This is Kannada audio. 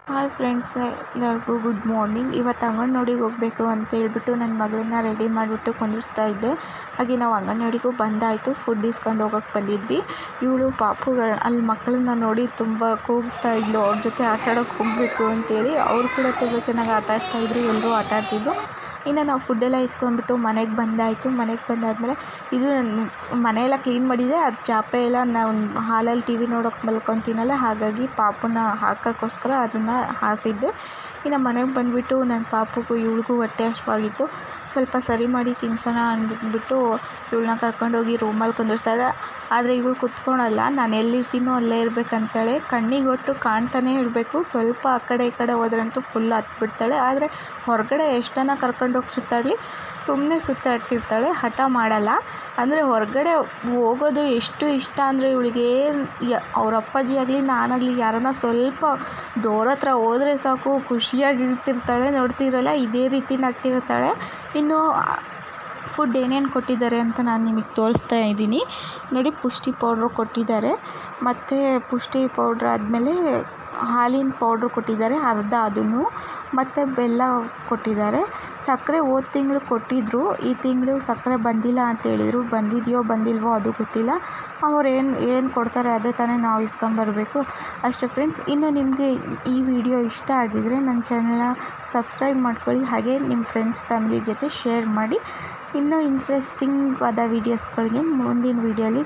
ಹಾಯ್ ಫ್ರೆಂಡ್ಸ್, ಎಲ್ಲರಿಗೂ ಗುಡ್ ಮಾರ್ನಿಂಗ್. ಇವತ್ತು ಅಂಗನವಾಡಿಗೆ ಹೋಗಬೇಕು ಅಂತ ಹೇಳ್ಬಿಟ್ಟು ನನ್ನ ಮಗಳನ್ನ ರೆಡಿ ಮಾಡಿಬಿಟ್ಟು ಕುಂದಿರ್ಸ್ತಾ ಇದ್ದೆ. ಹಾಗೆ ನಾವು ಅಂಗನವಾಡಿಗೂ ಬಂದಾಯಿತು. ಫುಡ್ ಇಸ್ಕೊಂಡು ಹೋಗೋಕ್ಕೆ ಬಂದಿದ್ವಿ. ಇವಳು ಪಾಪುಗಳು ಅಲ್ಲಿ ಮಕ್ಕಳನ್ನ ನೋಡಿ ತುಂಬ ಕೂಗ್ತಾ ಇದ್ಲು, ಅವ್ರ ಜೊತೆ ಆಟ ಆಡೋಕ್ಕೆ ಹೋಗಬೇಕು ಅಂತೇಳಿ. ಅವರು ಕೂಡ ತುಂಬ ಚೆನ್ನಾಗಿ ಆಟ ಆಡಿಸ್ತಾಯಿದ್ರು, ಎಲ್ಲರೂ ಆಟ ಆಡ್ತಿದ್ರು. ಇನ್ನು ನಾವು ಫುಡ್ಡೆಲ್ಲ ಇಸ್ಕೊಂಡ್ಬಿಟ್ಟು ಮನೆಗೆ ಬಂದಾಯಿತು. ಮನೆಗೆ ಬಂದಾದಮೇಲೆ ಇದು ಮನೆಯೆಲ್ಲ ಕ್ಲೀನ್ ಮಾಡಿದೆ. ಅದು ಚಾಪೆ ಎಲ್ಲ ನಾವು ಹಾಲಲ್ಲಿ ಟಿ ವಿ ನೋಡೋಕೆ ಮಲ್ಕೊತೀನಲ್ಲ, ಹಾಗಾಗಿ ಪಾಪುನ ಹಾಕೋಕ್ಕೋಸ್ಕರ ಅದನ್ನು ಹಾಸಿದ್ದೆ. ಇನ್ನು ಮನೆಗೆ ಬಂದುಬಿಟ್ಟು ನನ್ನ ಪಾಪುಗೂ ಇವಳಿಗೂ ಹೊಟ್ಟೆ ಹಸಿವಾಗಿತ್ತು. ಸ್ವಲ್ಪ ಸರಿ ಮಾಡಿ ತಿನ್ಸೋಣ ಅಂದ್ಬಿಟ್ಟು ಇವಳನ್ನ ಕರ್ಕೊಂಡೋಗಿ ರೂಮಲ್ಲಿ ಕುಂದಿರ್ಸ್ತಾರೆ. ಆದರೆ ಇವಳು ಕುತ್ಕೊಳಲ್ಲ, ನಾನು ಎಲ್ಲಿರ್ತೀನೋ ಅಲ್ಲೇ ಇರಬೇಕಂತಾಳೆ. ಕಣ್ಣಿಗೆ ಒಟ್ಟು ಕಾಣ್ತಾನೆ ಇರಬೇಕು. ಸ್ವಲ್ಪ ಆ ಕಡೆ ಈ ಕಡೆ ಹೋದ್ರಂತೂ ಫುಲ್ ಹತ್ಬಿಡ್ತಾಳೆ. ಆದರೆ ಹೊರಗಡೆ ಎಷ್ಟನ್ನ ಕರ್ಕೊಂಡೋಗಿ ಸುತ್ತಾಡಲಿ ಸುಮ್ಮನೆ ಸುತ್ತಾಡ್ತಿರ್ತಾಳೆ, ಹಠ ಮಾಡಲ್ಲ. ಅಂದರೆ ಹೊರಗಡೆ ಹೋಗೋದು ಎಷ್ಟು ಇಷ್ಟ ಅಂದರೆ ಇವಳಿಗೆ, ಅವ್ರ ಅಪ್ಪಾಜಿ ಆಗಲಿ ನಾನಾಗಲಿ ಯಾರನ್ನ ಸ್ವಲ್ಪ ಡೋರ್ ಹತ್ರ ಹೋದರೆ ಸಾಕು ಖುಷಿಯಾಗಿರ್ತಿರ್ತಾಳೆ. ನೋಡ್ತಿರಲ್ಲ, ಇದೇ ರೀತಿ ನಗ್ತಿರ್ತಾಳೆ. ಇನ್ನು ಫುಡ್ ಏನೇನು ಕೊಟ್ಟಿದ್ದಾರೆ ಅಂತ ನಾನು ನಿಮಗೆ ತೋರಿಸ್ತಾ ಇದ್ದೀನಿ ನೋಡಿ. ಪುಷ್ಟಿ ಪೌಡ್ರು ಕೊಟ್ಟಿದ್ದಾರೆ, ಮತ್ತು ಪುಷ್ಟಿ ಪೌಡ್ರ್ ಆದಮೇಲೆ ಹಾಲಿನ ಪೌಡ್ರು ಕೊಟ್ಟಿದ್ದಾರೆ ಅರ್ಧ, ಅದನ್ನು ಮತ್ತು ಬೆಲ್ಲ ಕೊಟ್ಟಿದ್ದಾರೆ. ಸಕ್ಕರೆ ಹೋದ ತಿಂಗಳು ಕೊಟ್ಟಿದ್ದರು, ಈ ತಿಂಗಳು ಸಕ್ಕರೆ ಬಂದಿಲ್ಲ ಅಂತ ಹೇಳಿದರು. ಬಂದಿದೆಯೋ ಬಂದಿಲ್ವೋ ಅದು ಗೊತ್ತಿಲ್ಲ. ಅವ್ರು ಏನು ಕೊಡ್ತಾರೆ ಅದೇ ತಾನೇ ನಾವು ಇಸ್ಕೊಂಬರ್ಬೇಕು ಅಷ್ಟೇ ಫ್ರೆಂಡ್ಸ್. ಇನ್ನು ನಿಮಗೆ ಈ ವಿಡಿಯೋ ಇಷ್ಟ ಆಗಿದರೆ ನನ್ನ ಚಾನಲ್ನ ಸಬ್ಸ್ಕ್ರೈಬ್ ಮಾಡ್ಕೊಳ್ಳಿ, ಹಾಗೆ ನಿಮ್ಮ ಫ್ರೆಂಡ್ಸ್ ಫ್ಯಾಮಿಲಿ ಜೊತೆ ಶೇರ್ ಮಾಡಿ. ಇನ್ನೂ ಇಂಟ್ರೆಸ್ಟಿಂಗ್ ಆದ ವೀಡಿಯೋಸ್ಗಳಿಗೆ ಮುಂದಿನ ವೀಡಿಯೋಲಿ